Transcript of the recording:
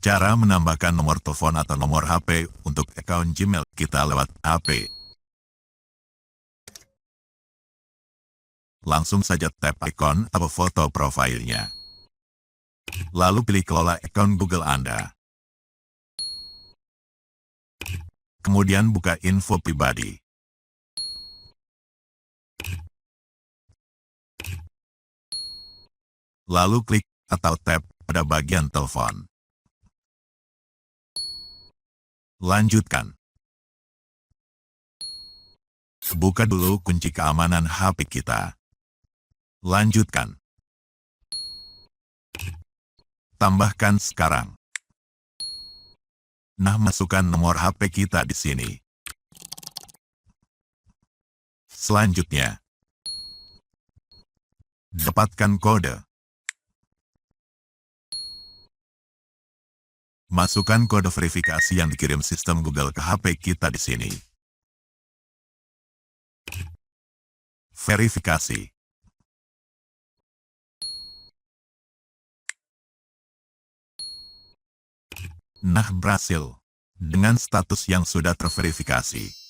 Cara menambahkan nomor telepon atau nomor HP untuk akun Gmail kita lewat HP. Langsung saja tap ikon atau foto profilnya. Lalu pilih kelola akun Google Anda. Kemudian buka info pribadi. Lalu klik atau tap pada bagian telepon. Lanjutkan. Buka dulu kunci keamanan HP kita. Lanjutkan. Tambahkan sekarang. Nah, masukkan nomor HP kita di sini. Selanjutnya, dapatkan kode. Masukkan kode verifikasi yang dikirim sistem Google ke HP kita di sini. Verifikasi. Nah, berhasil. Dengan status yang sudah terverifikasi.